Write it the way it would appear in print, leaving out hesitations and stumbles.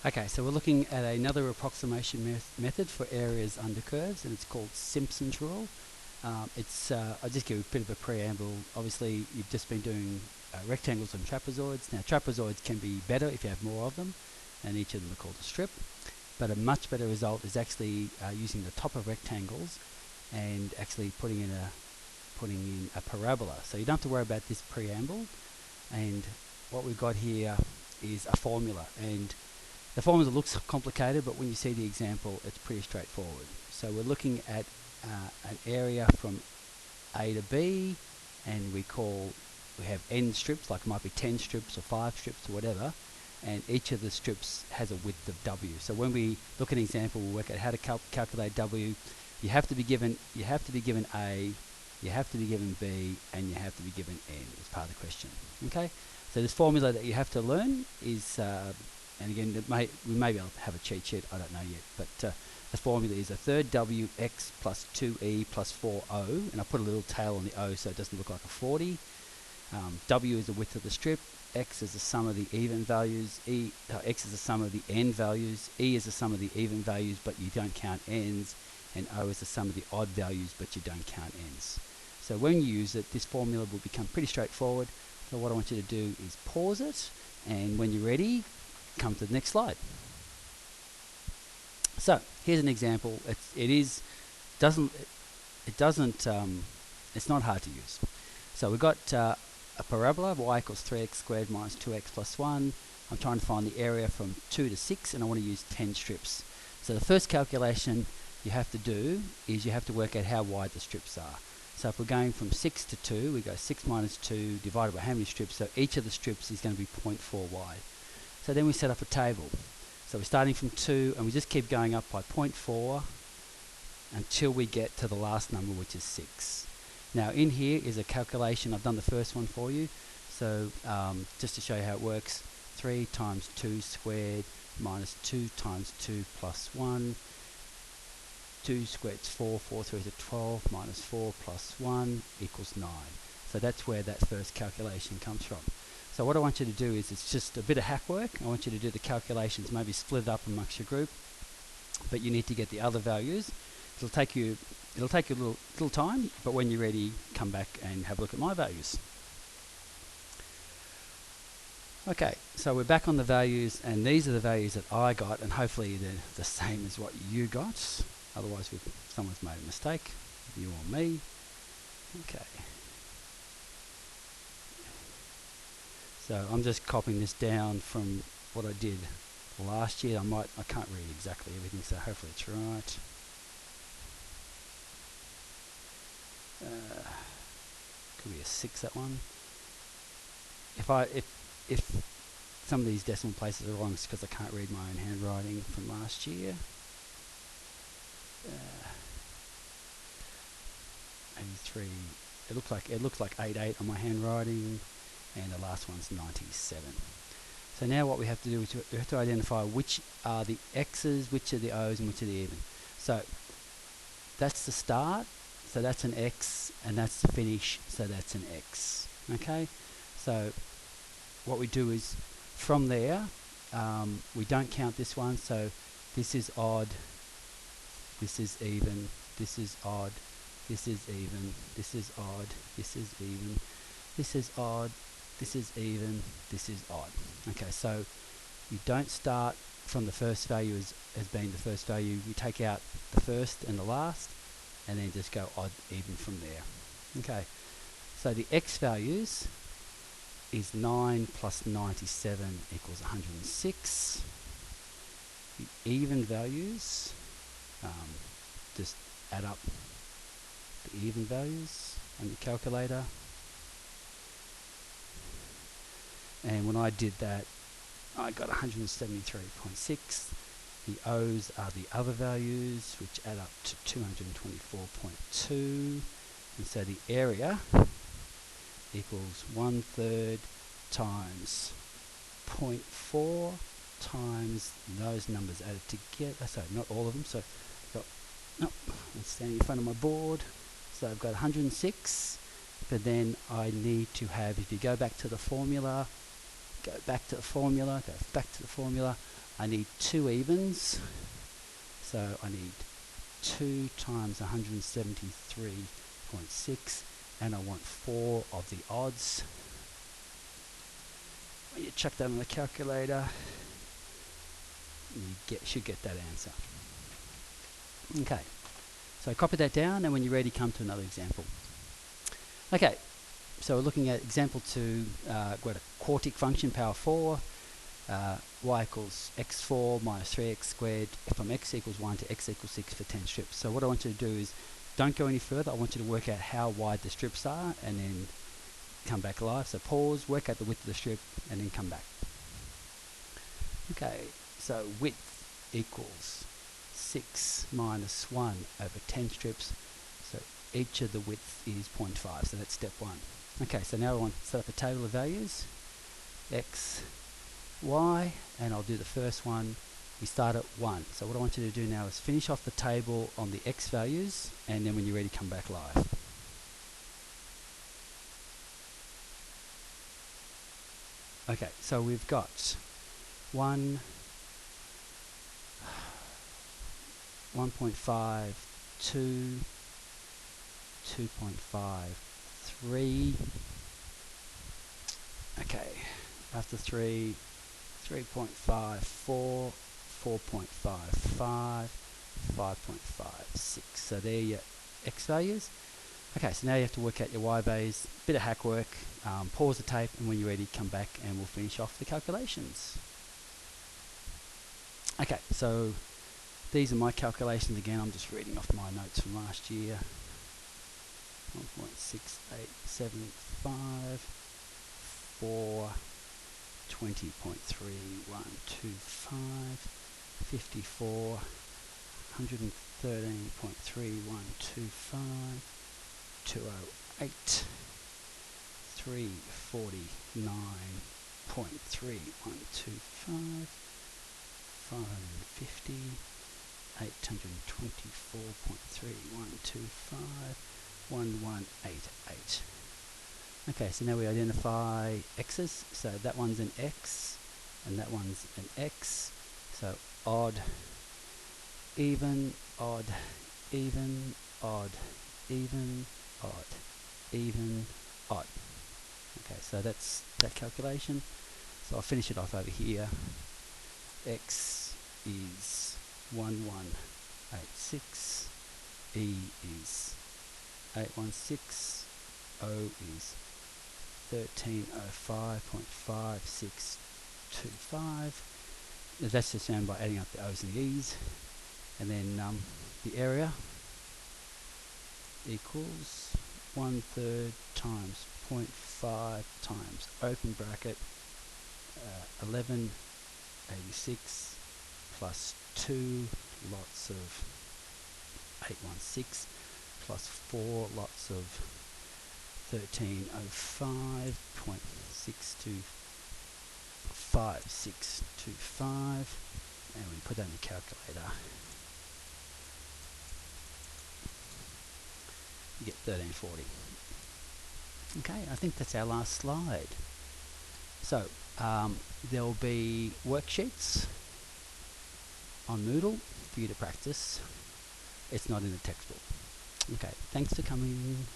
Okay, so we're looking at another approximation method for areas under curves, and it's called Simpsons Rule. I'll just give you a bit of a preamble. Obviously, you've just been doing rectangles and trapezoids. Now, trapezoids can be better if you have more of them, and each of them are called a strip. But a much better result is actually using the top of rectangles and actually putting in a parabola. So you don't have to worry about this preamble. And what we've got here is a formula, and the formula looks complicated, but when you see the example, it's pretty straightforward. So we're looking at an area from A to B, and we have n strips, like it might be 10 strips or 5 strips or whatever, and each of the strips has a width of W. So when we look at an example, we'll work out how to calculate W. You have to be given A, you have to be given B, and you have to be given N as part of the question. Okay? So this formula that you have to learn is, and again, we may be able to have a cheat sheet, I don't know yet, but the formula is a third W x plus 2e plus 4o, and I put a little tail on the O so it doesn't look like a 40. W is the width of the strip, x is the sum of the even values, x is the sum of the n values, e is the sum of the even values but you don't count n's, and O is the sum of the odd values but you don't count n's. So when you use it, this formula will become pretty straightforward. So what I want you to do is pause it, and when you're ready, come to the next slide. So here's an example. It's not hard to use. So we've got a parabola, y equals 3x squared minus 2x plus 1. I'm trying to find the area from 2 to 6, and I want to use 10 strips. So the first calculation you have to do is you have to work out how wide the strips are. So if we're going from 6 to 2, we go 6 minus 2 divided by how many strips, so each of the strips is going to be 0.4 wide. So then we set up a table. So we're starting from 2, and we just keep going up by 0.4 until we get to the last number, which is 6. Now in here is a calculation. I've done the first one for you. So just to show you how it works, 3 times 2 squared minus 2 times 2 plus 1. 2 squared is 4, 4 3 is 12, minus 4 plus 1 equals 9. So that's where that first calculation comes from. So what I want you to do is, it's just a bit of hack work. I want you to do the calculations, maybe split it up amongst your group, but you need to get the other values. It'll take you a little time, but when you're ready, come back and have a look at my values. Okay, so we're back on the values, and these are the values that I got, and hopefully they're the same as what you got. Otherwise, someone's made a mistake, you or me. Okay. So I'm just copying this down from what I did last year. I can't read exactly everything, so hopefully it's right. Could be a 6, that one. If some of these decimal places are wrong, it's because I can't read my own handwriting from last year. 83. It looks like 88 on my handwriting, and the last one's 97. So now what we have to do is we have to identify which are the x's, which are the o's, and which are the even. So that's the start, so that's an x, and that's the finish, so that's an x. Okay, so what we do is from there, we don't count this one, so this is odd, this is even, this is odd, this is even, this is odd, this is even, this is odd, this is even, this is odd. Okay, so you don't start from the first value as being the first value. You take out the first and the last, and then just go odd, even from there. Okay, so the x values is 9 plus 97 equals 106. The even values, just add up the even values on your calculator. And when I did that, I got 173.6. The O's are the other values, which add up to 224.2. And so the area equals 1/3 times 0.4 times those numbers added together. So not all of them. So I'm standing in front of my board. So I've got 106. But then I need to have, if you go back to the formula, I need 2 evens, so I need 2 times 173.6, and I want 4 of the odds. When you chuck that on the calculator, you should get that answer. Okay, so copy that down, and when you're ready, come to another example. Okay, so we're looking at example 2. We've got a quartic function, power 4. Y equals x4 minus 3x squared from x equals 1 to x equals 6 for 10 strips. So what I want you to do is don't go any further. I want you to work out how wide the strips are and then come back live. So pause, work out the width of the strip, and then come back. Okay, so width equals 6 minus 1 over 10 strips. So each of the width is 0.5. So that's step 1. Okay, so now I want to set up a table of values. X, Y, and I'll do the first one. We start at 1. So what I want you to do now is finish off the table on the X values, and then when you're ready, come back live. Okay, so we've got 1.5, 2, 2.5, 3. Okay, after 3, 3.5, 4, 4.5, 5, 5.5, 6. So there are your X values. Okay, so now you have to work out your Y values. Bit of hack work. Pause the tape, and when you're ready, come back and we'll finish off the calculations. Okay, so these are my calculations again. I'm just reading off my notes from last year. 1.6875, 4, 20.3125, 54, 113.3125, 208, 349.3125, 550, 824.3125, 1188. Okay, so now we identify x's. So that one's an x, and that one's an x. So odd, even, odd, even, odd, even, odd, even, odd. Okay, so that's that calculation. So I'll finish it off over here. X is 1186, E is 816, O is 1305.5625. That's just found by adding up the O's and the E's. And then the area equals 1/3 times 0.5 times open bracket 1186 plus 2 lots of 816 plus 4 lots of 1305.625625, and we put that in the calculator. You get 1340. Okay, I think that's our last slide. So there will be worksheets on Moodle for you to practice. It's not in the textbook. Okay, thanks for coming.